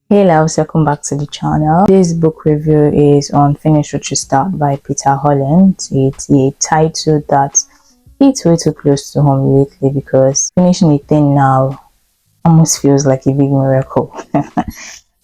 Hey loves, welcome back to the channel. This book review is on Finish What You Start by Peter Hollins. It's a title that hits way too close to home lately because finishing a thing now almost feels like a big miracle.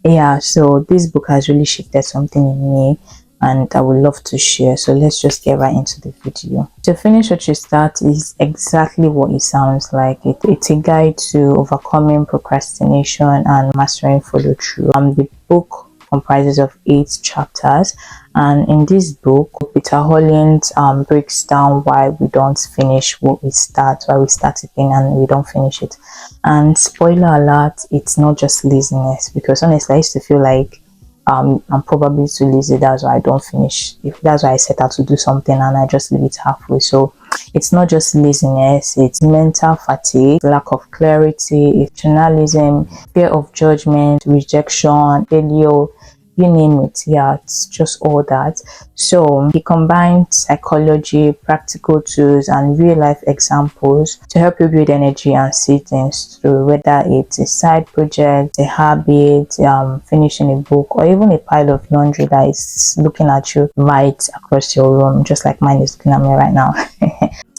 Yeah, so this book has really shifted something in me and I would love to share. So let's just get right into the video. To Finish What You Start is exactly what it sounds like. It's a guide to overcoming procrastination and mastering follow through. The book comprises of 8 chapters, and in this book Peter Hollins breaks down why we don't finish what we start, why we start a thing and we don't finish it. And spoiler alert, it's not just laziness, because honestly I used to feel like I'm probably too lazy, that's why I don't finish. If that's why I set out to do something and I just leave it halfway. So it's not just laziness, it's mental fatigue, lack of clarity, journalism, fear of judgment, rejection, failure, you name it. Yeah, it's just all that. So he combines psychology, practical tools and real life examples to help you build energy and see things through, whether it's a side project, a habit, finishing a book, or even a pile of laundry that is looking at you right across your room, just like mine is looking at me right now.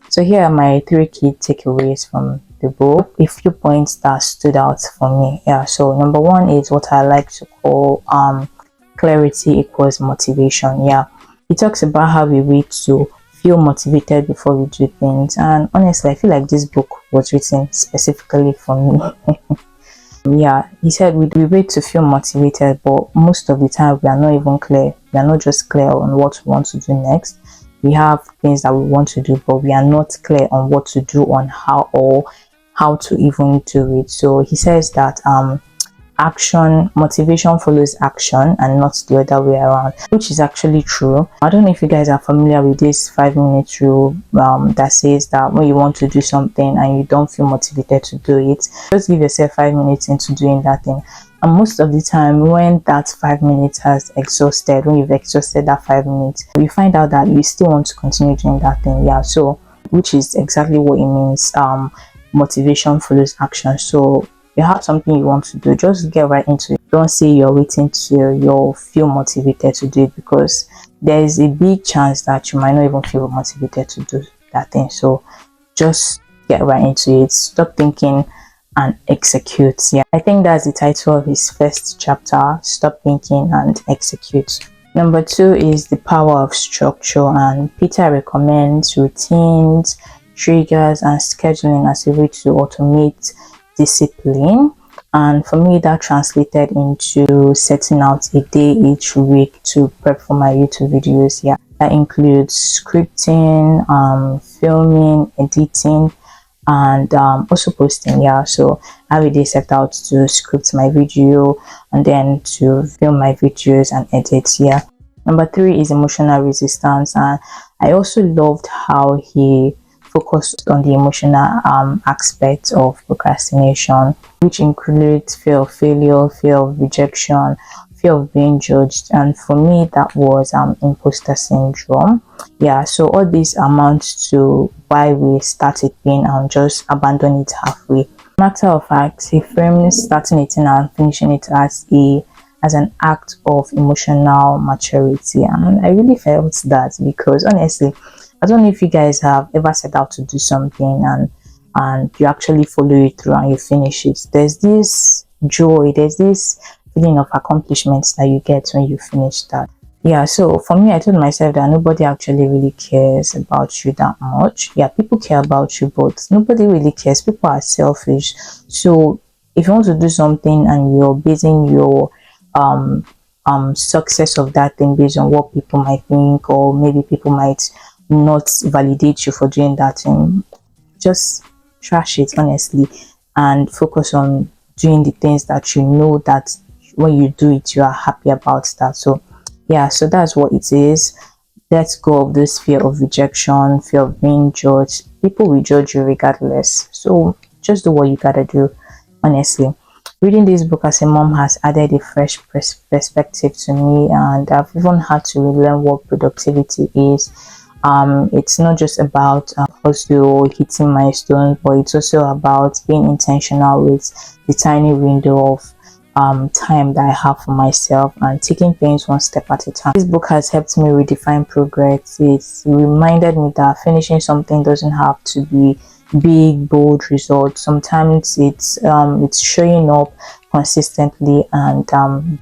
So here are my 3 key takeaways from the book, a few points that stood out for me. Yeah, so number 1 is what I like to call clarity equals motivation. Yeah, he talks about how we wait to feel motivated before we do things, and honestly I feel like this book was written specifically for me. Yeah, he said we wait to feel motivated, but most of the time we are not even clear. We are not just clear on what we want to do next. We have things that we want to do, but we are not clear on what to do, on how to even do it. So he says that motivation follows action and not the other way around, which is actually true. I don't know if you guys are familiar with this 5-minute rule that says that when you want to do something and you don't feel motivated to do it, just give yourself 5 minutes into doing that thing. And most of the time when that 5 minutes has exhausted, when you've exhausted that 5 minutes, you find out that you still want to continue doing that thing. Yeah, so which is exactly what it means. Motivation follows action. So you have something you want to do, just get right into it. Don't say you're waiting till you feel motivated to do it, because there is a big chance that you might not even feel motivated to do that thing. So just get right into it. Stop thinking and execute. Yeah, I think that's the title of his first chapter, Stop Thinking and Execute. Number 2 is the power of structure, and Peter recommends routines, triggers and scheduling as a way to automate discipline. And for me that translated into setting out a day each week to prep for my YouTube videos. Yeah, that includes scripting, filming, editing and also posting. Yeah, so I have a day set out to script my video and then to film my videos and edit. Yeah. Number 3 is emotional resistance, and I also loved how he focused on the emotional aspect of procrastination, which includes fear of failure, fear of rejection, fear of being judged, and for me that was imposter syndrome. Yeah, so all this amounts to why we started thing and just abandon it halfway. Matter of fact, he frames starting it and finishing it as an act of emotional maturity, and I really felt that, because honestly I don't know if you guys have ever set out to do something and you actually follow it through and you finish it. There's this joy, there's this feeling of accomplishments that you get when you finish that. Yeah, so for me I told myself that nobody actually really cares about you that much. Yeah, people care about you, but nobody really cares. People are selfish. So if you want to do something and you're basing your success of that thing based on what people might think, or maybe people might not validate you for doing that thing, just trash it honestly and focus on doing the things that you know that when you do it you are happy about that. So yeah, so that's what it is. Let's go of this fear of rejection, fear of being judged. People will judge you regardless, so just do what you gotta do. Honestly, reading this book as a mom has added a fresh perspective to me, and I've even had to relearn what productivity is. It's not just about hustle, hitting milestones, but it's also about being intentional with the tiny window of time that I have for myself and taking things one step at a time. This book has helped me redefine progress. It's reminded me that finishing something doesn't have to be big, bold results. Sometimes it's showing up consistently and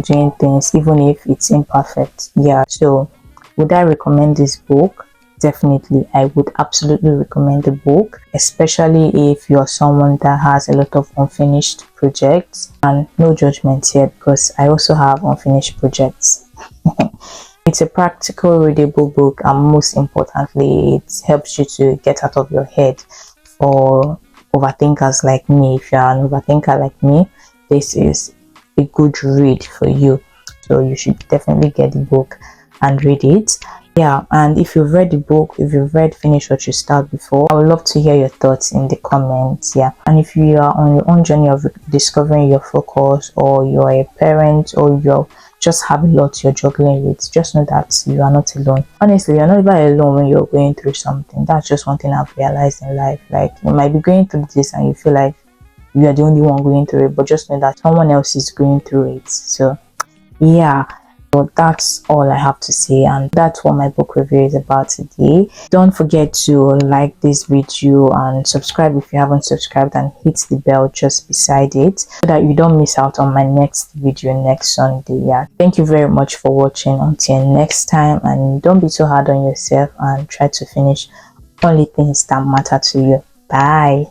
doing things even if it's imperfect. Yeah, so would I recommend this book? Definitely, I would absolutely recommend the book, especially if you're someone that has a lot of unfinished projects. And no judgment here, because I also have unfinished projects. It's a practical, readable book, and most importantly, it helps you to get out of your head. For overthinkers like me, if you're an overthinker like me, this is a good read for you. So you should definitely get the book and read it. Yeah, and if you've read the book, if you've read Finish What You Start before, I would love to hear your thoughts in the comments. Yeah, and if you are on your own journey of discovering your focus, or you're a parent, or you're just have a lot you're juggling with, just know that you are not alone. Honestly, you're never alone when you're going through something. That's just one thing I've realized in life. Like, you might be going through this and you feel like you are the only one going through it, but just know that someone else is going through it. So yeah, so that's all I have to say, and that's what my book review is about today. Don't forget to like this video and subscribe if you haven't subscribed, and hit the bell just beside it so that you don't miss out on my next video next Sunday. Yeah, thank you very much for watching. Until next time, and don't be too hard on yourself and try to finish only things that matter to you. Bye.